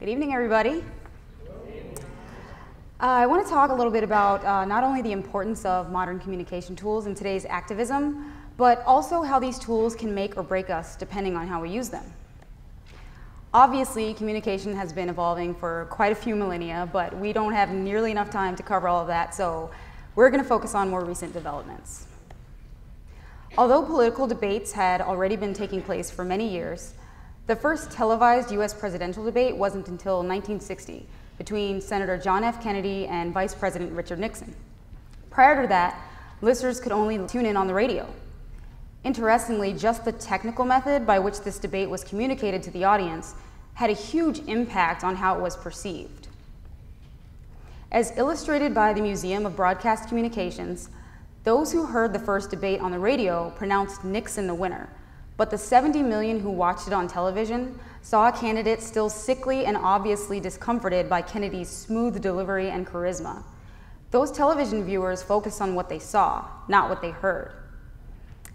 Good evening, everybody. I want to talk a little bit about not only the importance of modern communication tools in today's activism, but also how these tools can make or break us depending on how we use them. Obviously, communication has been evolving for quite a few millennia, but we don't have nearly enough time to cover all of that, so we're going to focus on more recent developments. Although political debates had already been taking place for many years, the first televised US presidential debate wasn't until 1960 between Senator John F. Kennedy and Vice President Richard Nixon. Prior to that, listeners could only tune in on the radio. Interestingly, just the technical method by which this debate was communicated to the audience had a huge impact on how it was perceived. As illustrated by the Museum of Broadcast Communications, those who heard the first debate on the radio pronounced Nixon the winner, but the 70 million who watched it on television saw a candidate still sickly and obviously discomforted by Kennedy's smooth delivery and charisma. Those television viewers focused on what they saw, not what they heard.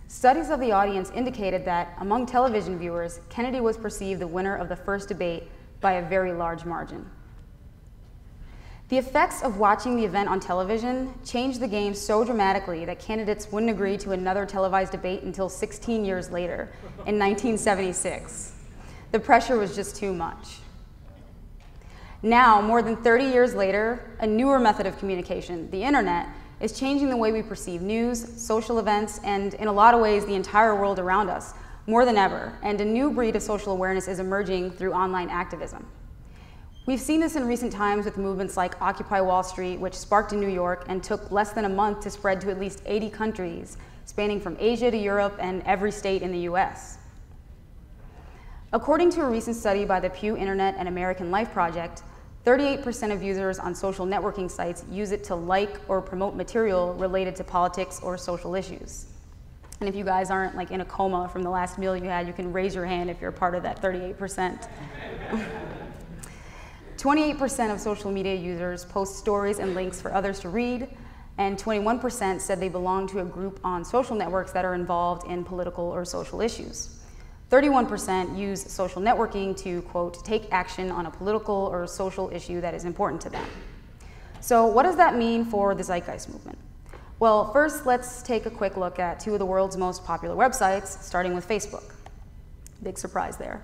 Studies of the audience indicated that among television viewers, Kennedy was perceived the winner of the first debate by a very large margin. The effects of watching the event on television changed the game so dramatically that candidates wouldn't agree to another televised debate until 16 years later, in 1976. The pressure was just too much. Now, more than 30 years later, a newer method of communication, the internet, is changing the way we perceive news, social events, and in a lot of ways, the entire world around us, more than ever, and a new breed of social awareness is emerging through online activism. We've seen this in recent times with movements like Occupy Wall Street, which sparked in New York and took less than a month to spread to at least 80 countries, spanning from Asia to Europe and every state in the US. According to a recent study by the Pew Internet and American Life Project, 38% of users on social networking sites use it to like or promote material related to politics or social issues. And if you guys aren't like in a coma from the last meal you had, you can raise your hand if you're part of that 38%. 28% of social media users post stories and links for others to read, and 21% said they belong to a group on social networks that are involved in political or social issues. 31% use social networking to, quote, take action on a political or social issue that is important to them. So what does that mean for the Zeitgeist movement? Well, first, let's take a quick look at two of the world's most popular websites, starting with Facebook. Big surprise there.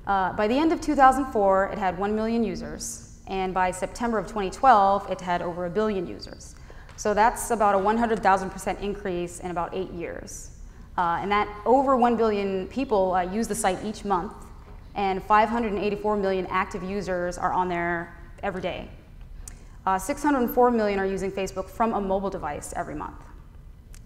By the end of 2004, it had 1 million users, and by September of 2012, it had over 1 billion users. So that's about a 100,000% increase in about 8 years. And that over 1 billion people use the site each month, and 584 million active users are on there every day. 604 million are using Facebook from a mobile device every month.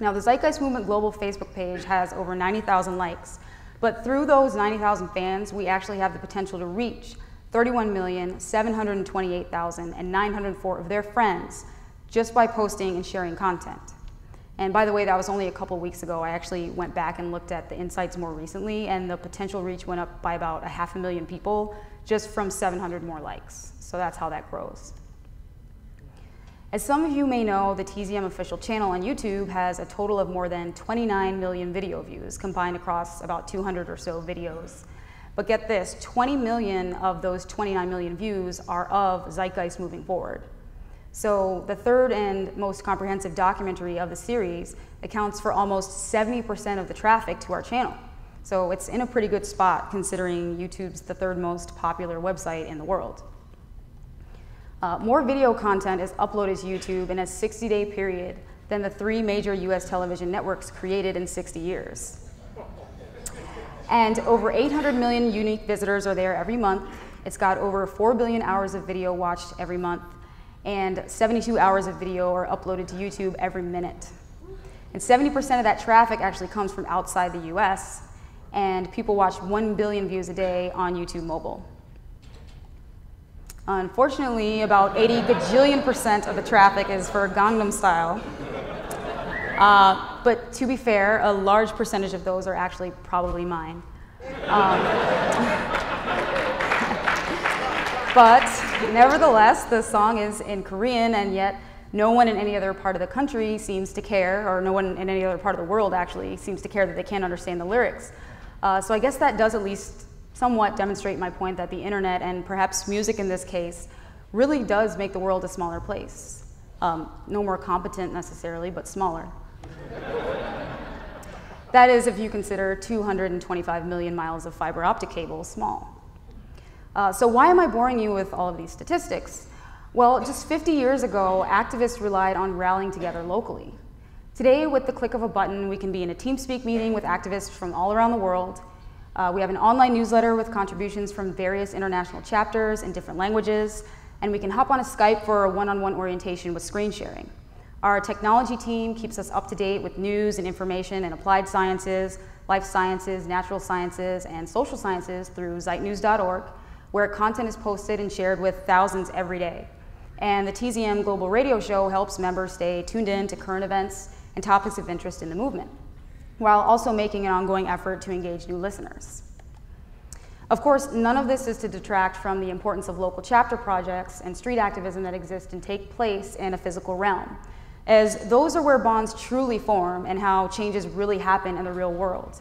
Now, the Zeitgeist Movement Global Facebook page has over 90,000 likes, but through those 90,000 fans, we actually have the potential to reach 31,728,904 of their friends just by posting and sharing content. And by the way, that was only a couple weeks ago. I actually went back and looked at the insights more recently, and the potential reach went up by about 500,000 people just from 700 more likes. So that's how that grows. As some of you may know, the TZM official channel on YouTube has a total of more than 29 million video views combined across about 200 or so videos. But get this, 20 million of those 29 million views are of Zeitgeist Moving Forward. So the third and most comprehensive documentary of the series accounts for almost 70% of the traffic to our channel. So it's in a pretty good spot considering YouTube's the third most popular website in the world. More video content is uploaded to YouTube in a 60-day period than the 3 major US television networks created in 60 years. And over 800 million unique visitors are there every month. It's got over 4 billion hours of video watched every month, and 72 hours of video are uploaded to YouTube every minute. And 70% of that traffic actually comes from outside the US, and people watch 1 billion views a day on YouTube mobile. Unfortunately, about 80 gajillion% of the traffic is for Gangnam Style. But to be fair, a large percentage of those are actually probably mine. But nevertheless, the song is in Korean, and yet no one in any other part of the country seems to care, or no one in any other part of the world actually seems to care that they can't understand the lyrics. So I guess that does at least somewhat demonstrate my point that the internet, and perhaps music in this case, really does make the world a smaller place. No more competent necessarily, but smaller. That is, if you consider 225 million miles of fiber optic cable small. So why am I boring you with all of these statistics? Well, just 50 years ago, activists relied on rallying together locally. Today, with the click of a button, we can be in a TeamSpeak meeting with activists from all around the world. We have an online newsletter with contributions from various international chapters in different languages, and we can hop on a Skype for a one-on-one orientation with screen sharing. Our technology team keeps us up to date with news and information in applied sciences, life sciences, natural sciences, and social sciences through zeitnews.org, where content is posted and shared with thousands every day. And the TZM Global Radio Show helps members stay tuned in to current events and topics of interest in the movement, while also making an ongoing effort to engage new listeners. Of course, none of this is to detract from the importance of local chapter projects and street activism that exist and take place in a physical realm, as those are where bonds truly form and how changes really happen in the real world.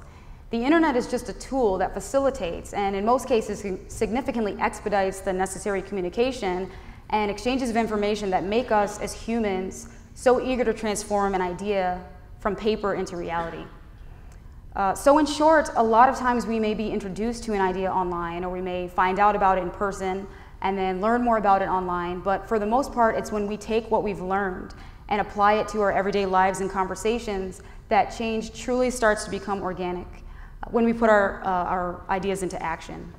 The internet is just a tool that facilitates and in most cases significantly expedites the necessary communication and exchanges of information that make us as humans so eager to transform an idea from paper into reality. So in short, a lot of times we may be introduced to an idea online, or we may find out about it in person and then learn more about it online, but for the most part, it's when we take what we've learned and apply it to our everyday lives and conversations that change truly starts to become organic, when we put our ideas into action.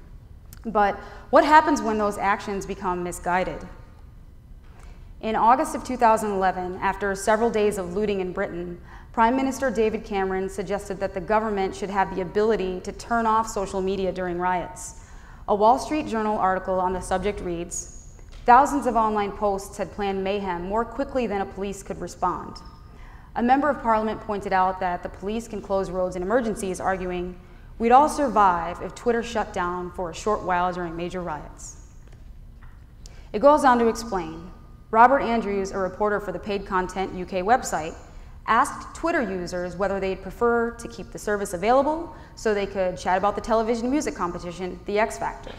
But what happens when those actions become misguided? In August of 2011, after several days of looting in Britain, Prime Minister David Cameron suggested that the government should have the ability to turn off social media during riots. A Wall Street Journal article on the subject reads, "Thousands of online posts had planned mayhem more quickly than a police could respond." A member of Parliament pointed out that the police can close roads in emergencies, arguing, "We'd all survive if Twitter shut down for a short while during major riots." It goes on to explain, Robert Andrews, a reporter for the Paid Content UK website, asked Twitter users whether they'd prefer to keep the service available so they could chat about the television music competition, The X Factor,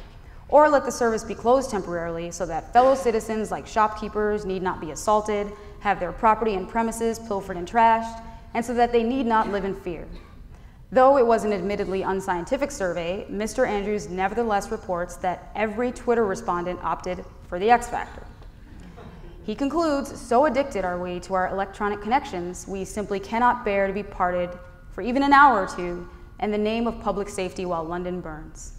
or let the service be closed temporarily so that fellow citizens like shopkeepers need not be assaulted, have their property and premises pilfered and trashed, and so that they need not live in fear. Though it was an admittedly unscientific survey, Mr. Andrews nevertheless reports that every Twitter respondent opted for The X Factor. He concludes, "So addicted are we to our electronic connections, we simply cannot bear to be parted for even an hour or two in the name of public safety while London burns."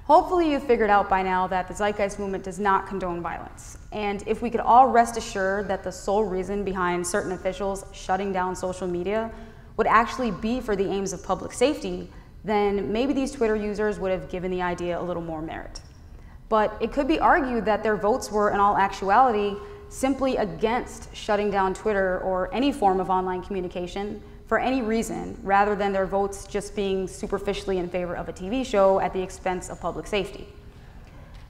Hopefully you've figured out by now that the Zeitgeist movement does not condone violence. And if we could all rest assured that the sole reason behind certain officials shutting down social media would actually be for the aims of public safety, then maybe these Twitter users would have given the idea a little more merit. But it could be argued that their votes were, in all actuality, simply against shutting down Twitter or any form of online communication for any reason, rather than their votes just being superficially in favor of a TV show at the expense of public safety.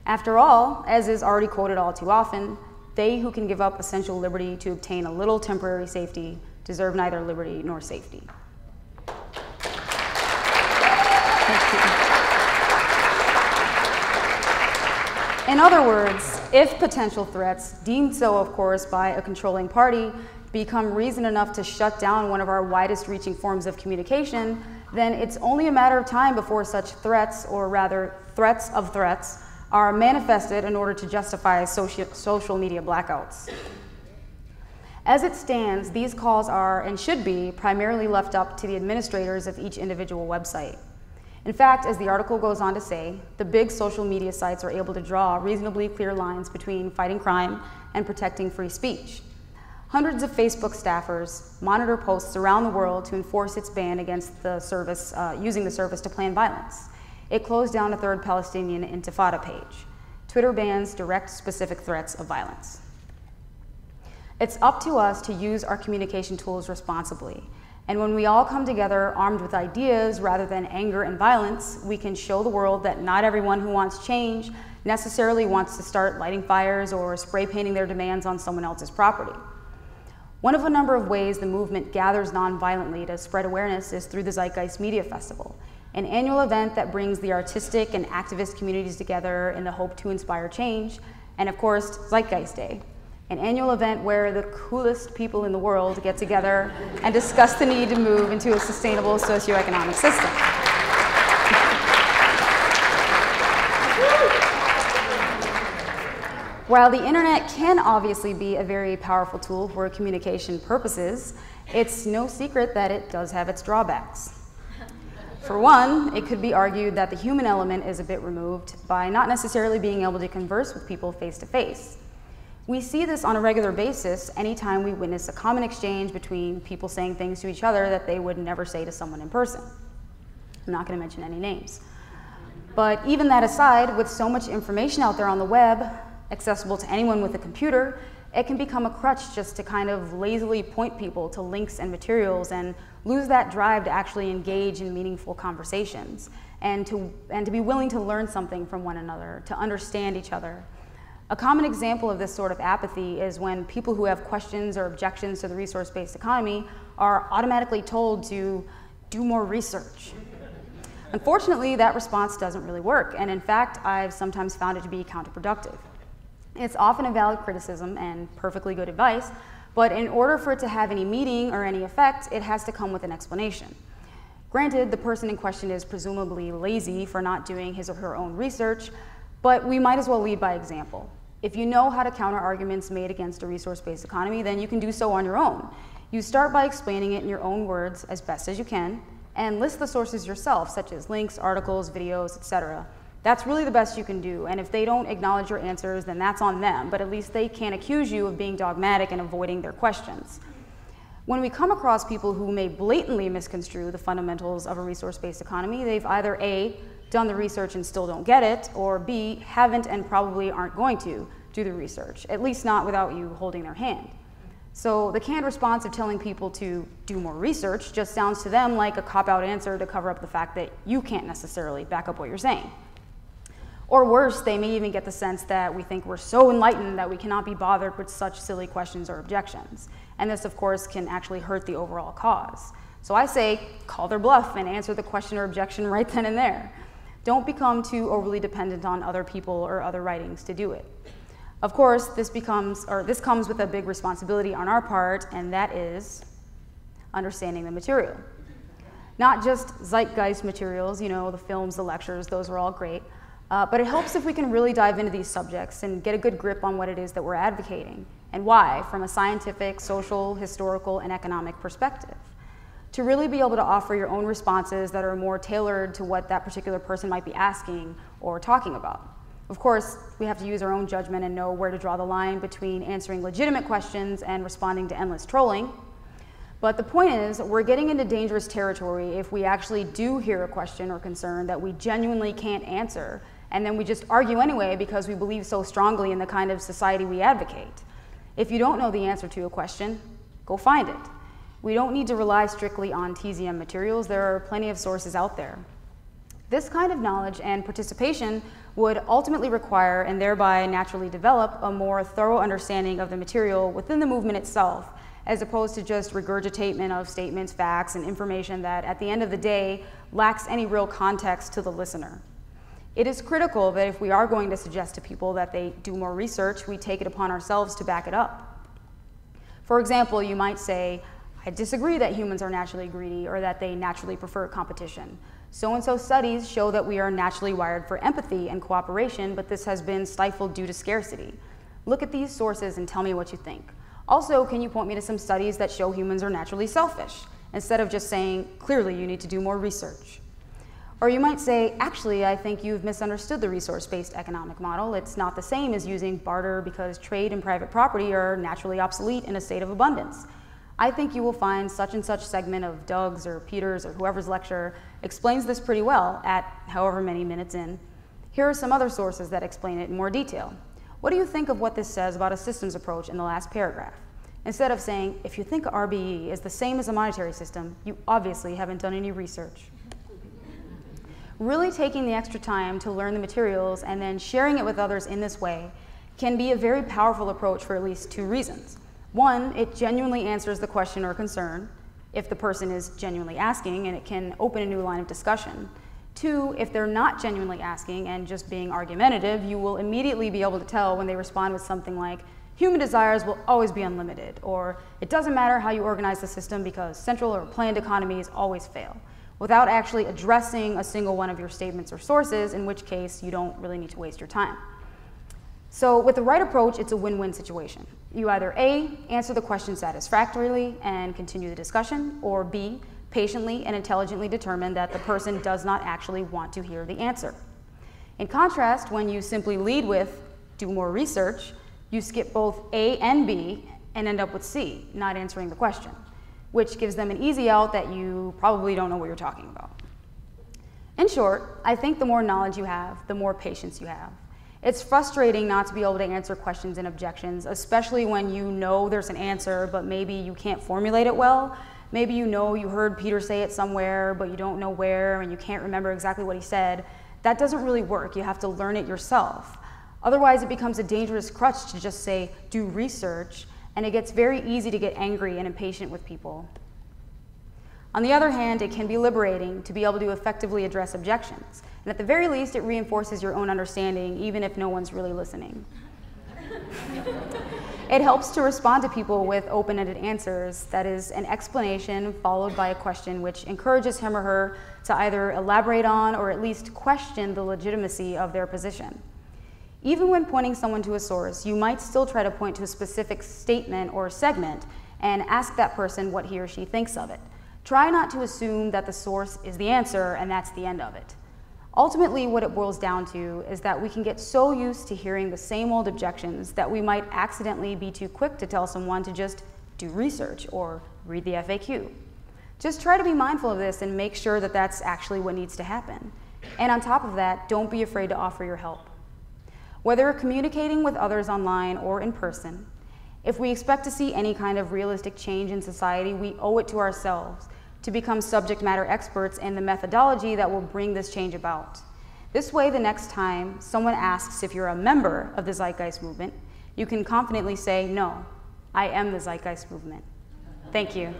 After all, as is already quoted all too often, they who can give up essential liberty to obtain a little temporary safety deserve neither liberty nor safety. In other words, if potential threats, deemed so of course by a controlling party, become reason enough to shut down one of our widest reaching forms of communication, then it's only a matter of time before such threats, or rather threats of threats, are manifested in order to justify social media blackouts. As it stands, these calls are, and should be, primarily left up to the administrators of each individual website. In fact, as the article goes on to say, the big social media sites are able to draw reasonably clear lines between fighting crime and protecting free speech. Hundreds of Facebook staffers monitor posts around the world to enforce its ban against the service, using the service to plan violence. It closed down a third Palestinian Intifada page. Twitter bans direct specific threats of violence. It's up to us to use our communication tools responsibly. And when we all come together armed with ideas rather than anger and violence, we can show the world that not everyone who wants change necessarily wants to start lighting fires or spray painting their demands on someone else's property. One of a number of ways the movement gathers non-violently to spread awareness is through the Zeitgeist Media Festival. an annual event that brings the artistic and activist communities together in the hope to inspire change, and of course, Zeitgeist Day, an annual event where the coolest people in the world get together and discuss the need to move into a sustainable socioeconomic system. While the internet can obviously be a very powerful tool for communication purposes, it's no secret that it does have its drawbacks. For one, it could be argued that the human element is a bit removed by not necessarily being able to converse with people face to face. We see this on a regular basis anytime we witness a common exchange between people saying things to each other that they would never say to someone in person. I'm not going to mention any names. But even that aside, with so much information out there on the web, accessible to anyone with a computer, it can become a crutch just to kind of lazily point people to links and materials and lose that drive to actually engage in meaningful conversations and to be willing to learn something from one another, to understand each other. A common example of this sort of apathy is when people who have questions or objections to the resource-based economy are automatically told to do more research. Unfortunately, that response doesn't really work, and in fact, I've sometimes found it to be counterproductive. It's often a valid criticism and perfectly good advice, but in order for it to have any meaning or any effect, it has to come with an explanation. Granted, the person in question is presumably lazy for not doing his or her own research, but we might as well lead by example. If you know how to counter arguments made against a resource-based economy, then you can do so on your own. You start by explaining it in your own words as best as you can, and list the sources yourself, such as links, articles, videos, etc. That's really the best you can do, and if they don't acknowledge your answers, then that's on them, but at least they can't accuse you of being dogmatic and avoiding their questions. When we come across people who may blatantly misconstrue the fundamentals of a resource-based economy, they've either A, done the research and still don't get it, or B, haven't and probably aren't going to do the research, at least not without you holding their hand. So the canned response of telling people to do more research just sounds to them like a cop-out answer to cover up the fact that you can't necessarily back up what you're saying. Or worse, they may even get the sense that we think we're so enlightened that we cannot be bothered with such silly questions or objections. And this, of course, can actually hurt the overall cause. So I say, call their bluff and answer the question or objection right then and there. Don't become too overly dependent on other people or other writings to do it. Of course, this comes with a big responsibility on our part, and that is understanding the material. Not just zeitgeist materials, you know, the films, the lectures, those are all great. But it helps if we can really dive into these subjects and get a good grip on what it is that we're advocating and why from a scientific, social, historical, and economic perspective. To really be able to offer your own responses that are more tailored to what that particular person might be asking or talking about. Of course, we have to use our own judgment and know where to draw the line between answering legitimate questions and responding to endless trolling. But the point is, we're getting into dangerous territory if we actually do hear a question or concern that we genuinely can't answer, and then we just argue anyway because we believe so strongly in the kind of society we advocate. If you don't know the answer to a question, go find it. We don't need to rely strictly on TZM materials. There are plenty of sources out there. This kind of knowledge and participation would ultimately require, and thereby naturally develop, a more thorough understanding of the material within the movement itself, as opposed to just regurgitation of statements, facts, and information that at the end of the day lacks any real context to the listener. It is critical that if we are going to suggest to people that they do more research, we take it upon ourselves to back it up. For example, you might say, I disagree that humans are naturally greedy or that they naturally prefer competition. So-and-so studies show that we are naturally wired for empathy and cooperation, but this has been stifled due to scarcity. Look at these sources and tell me what you think. Also, can you point me to some studies that show humans are naturally selfish, instead of just saying, clearly you need to do more research? Or you might say, actually, I think you've misunderstood the resource-based economic model. It's not the same as using barter because trade and private property are naturally obsolete in a state of abundance. I think you will find such and such segment of Doug's or Peter's or whoever's lecture explains this pretty well at however many minutes in. Here are some other sources that explain it in more detail. What do you think of what this says about a systems approach in the last paragraph? Instead of saying, if you think RBE is the same as a monetary system, you obviously haven't done any research. Really taking the extra time to learn the materials and then sharing it with others in this way can be a very powerful approach for at least two reasons. One, it genuinely answers the question or concern, if the person is genuinely asking, and it can open a new line of discussion. 2, if they're not genuinely asking and just being argumentative, you will immediately be able to tell when they respond with something like, human desires will always be unlimited, or it doesn't matter how you organize the system because central or planned economies always fail, without actually addressing a single one of your statements or sources, in which case you don't really need to waste your time. So with the right approach, it's a win-win situation. You either A, answer the question satisfactorily and continue the discussion, or B, patiently and intelligently determine that the person does not actually want to hear the answer. In contrast, when you simply lead with, do more research, you skip both A and B and end up with C, not answering the question, which gives them an easy out that you probably don't know what you're talking about. In short, I think the more knowledge you have, the more patience you have. It's frustrating not to be able to answer questions and objections, especially when you know there's an answer, but maybe you can't formulate it well. Maybe you know you heard Peter say it somewhere, but you don't know where, and you can't remember exactly what he said. That doesn't really work. You have to learn it yourself. Otherwise, it becomes a dangerous crutch to just say, do research, and it gets very easy to get angry and impatient with people. On the other hand, it can be liberating to be able to effectively address objections. And at the very least, it reinforces your own understanding, even if no one's really listening. It helps to respond to people with open-ended answers, that is, an explanation followed by a question which encourages him or her to either elaborate on or at least question the legitimacy of their position. Even when pointing someone to a source, you might still try to point to a specific statement or segment and ask that person what he or she thinks of it. Try not to assume that the source is the answer and that's the end of it. Ultimately, what it boils down to is that we can get so used to hearing the same old objections that we might accidentally be too quick to tell someone to just do research or read the FAQ. Just try to be mindful of this and make sure that that's actually what needs to happen. And on top of that, don't be afraid to offer your help. Whether communicating with others online or in person, if we expect to see any kind of realistic change in society, we owe it to ourselves to become subject matter experts in the methodology that will bring this change about. This way, the next time someone asks if you're a member of the Zeitgeist movement, you can confidently say, no, I am the Zeitgeist movement. Thank you.